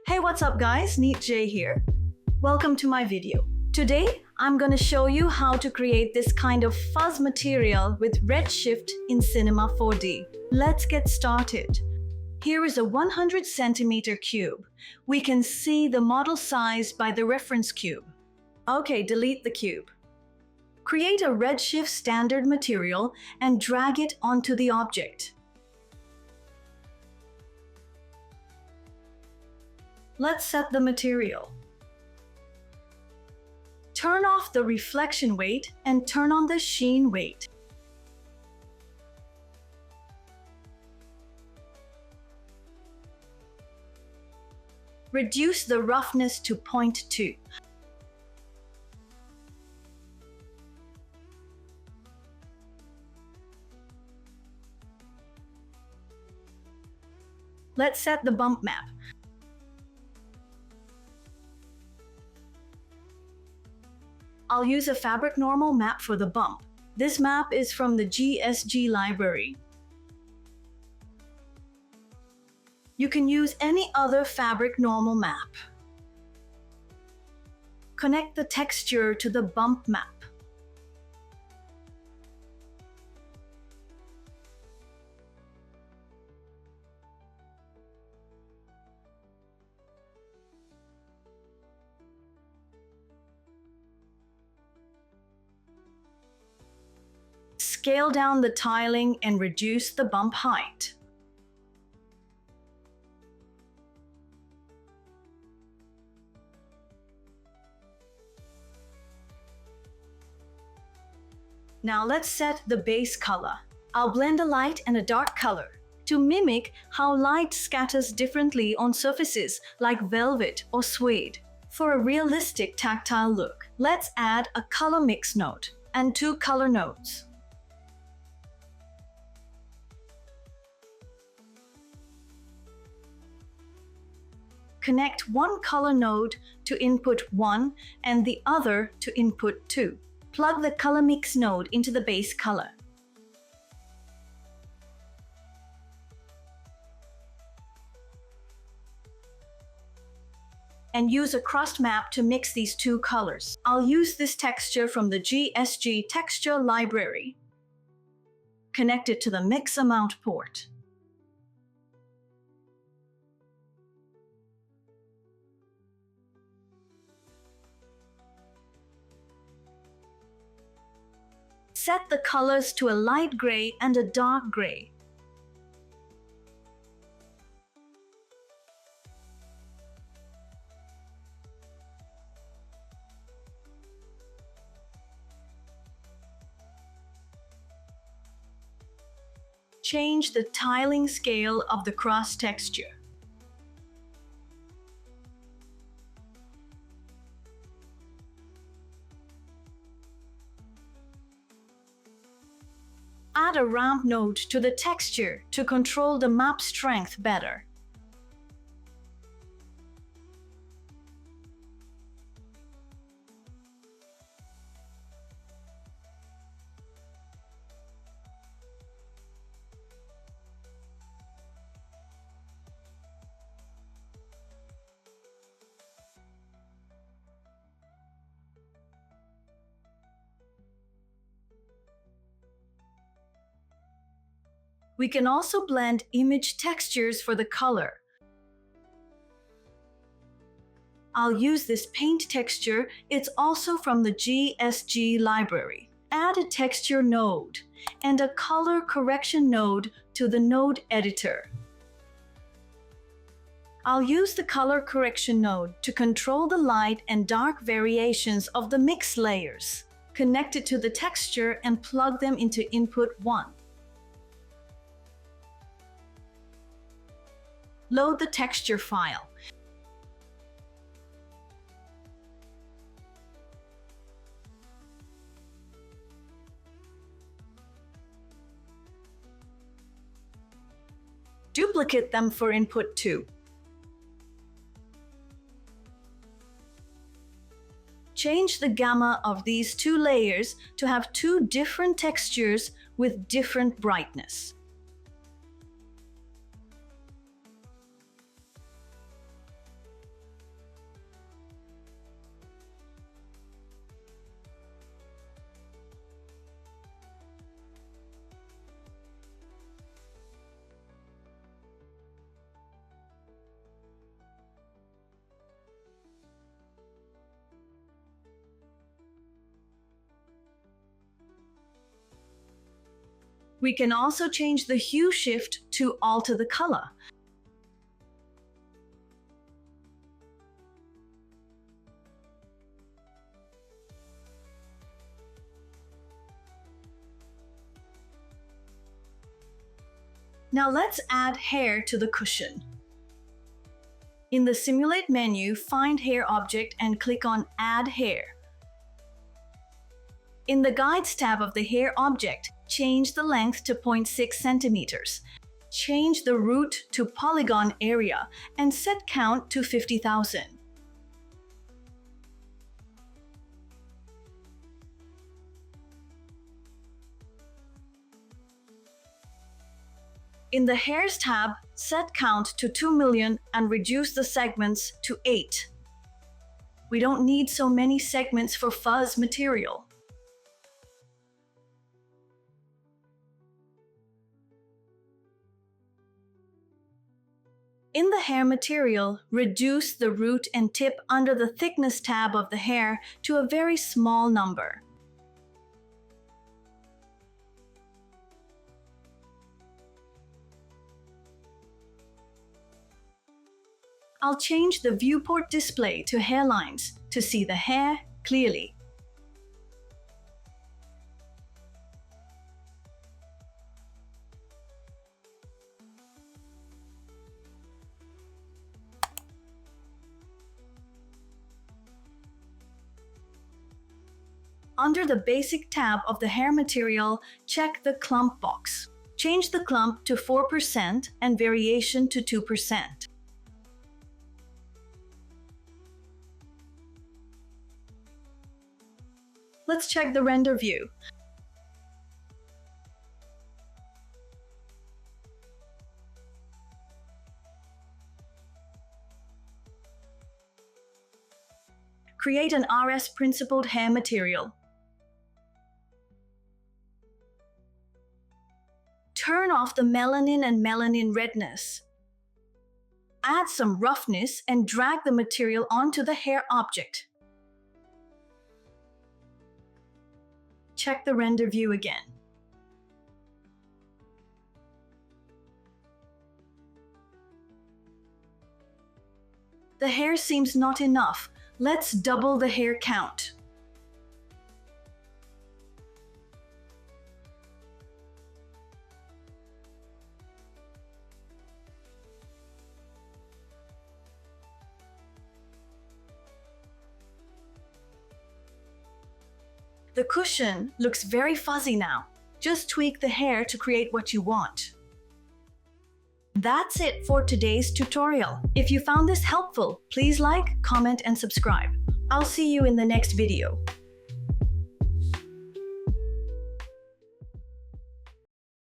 Hey, what's up guys? Neat J here. Welcome to my video. Today, I'm gonna show you how to create this kind of fuzz material with Redshift in Cinema 4D. Let's get started. Here is a 100 centimeter cube. We can see the model size by the reference cube. Okay, delete the cube. Create a Redshift standard material and drag it onto the object. Let's set the material. Turn off the reflection weight and turn on the sheen weight. Reduce the roughness to 0.2. Let's set the bump map. I'll use a fabric normal map for the bump. This map is from the GSG library. You can use any other fabric normal map. Connect the texture to the bump map. Scale down the tiling and reduce the bump height. Now let's set the base color. I'll blend a light and a dark color to mimic how light scatters differently on surfaces like velvet or suede. For a realistic tactile look, let's add a color mix node and 2 color nodes. Connect one color node to input 1 and the other to input 2. Plug the color mix node into the base color. And use a crust map to mix these 2 colors. I'll use this texture from the GSG texture library. Connect it to the mix amount port. Set the colors to a light gray and a dark gray. Change the tiling scale of the cross texture. Add a ramp node to the texture to control the map strength better. We can also blend image textures for the color. I'll use this paint texture. It's also from the GSG library. Add a texture node and a color correction node to the node editor. I'll use the color correction node to control the light and dark variations of the mix layers. Connect it to the texture and plug them into input 1. Load the texture file. Duplicate them for input 2. Change the gamma of these 2 layers to have 2 different textures with different brightness. We can also change the hue shift to alter the color. Now let's add hair to the cushion. In the Simulate menu, find Hair Object and click on Add Hair. In the Guides tab of the hair object, change the length to 0.6 centimeters. Change the root to polygon area and set count to 50,000. In the Hairs tab, set count to 2 million and reduce the segments to 8. We don't need so many segments for fuzz material. In the hair material, reduce the root and tip under the thickness tab of the hair to a very small number. I'll change the viewport display to hairlines to see the hair clearly. Under the Basic tab of the hair material, check the clump box. Change the clump to 4% and variation to 2%. Let's check the render view. Create an RS principled hair material. Turn off the melanin and melanin redness. Add some roughness and drag the material onto the hair object. Check the render view again. The hair seems not enough. Let's double the hair count. The cushion looks very fuzzy now. Just tweak the hair to create what you want. That's it for today's tutorial. If you found this helpful, please like, comment, and subscribe. I'll see you in the next video.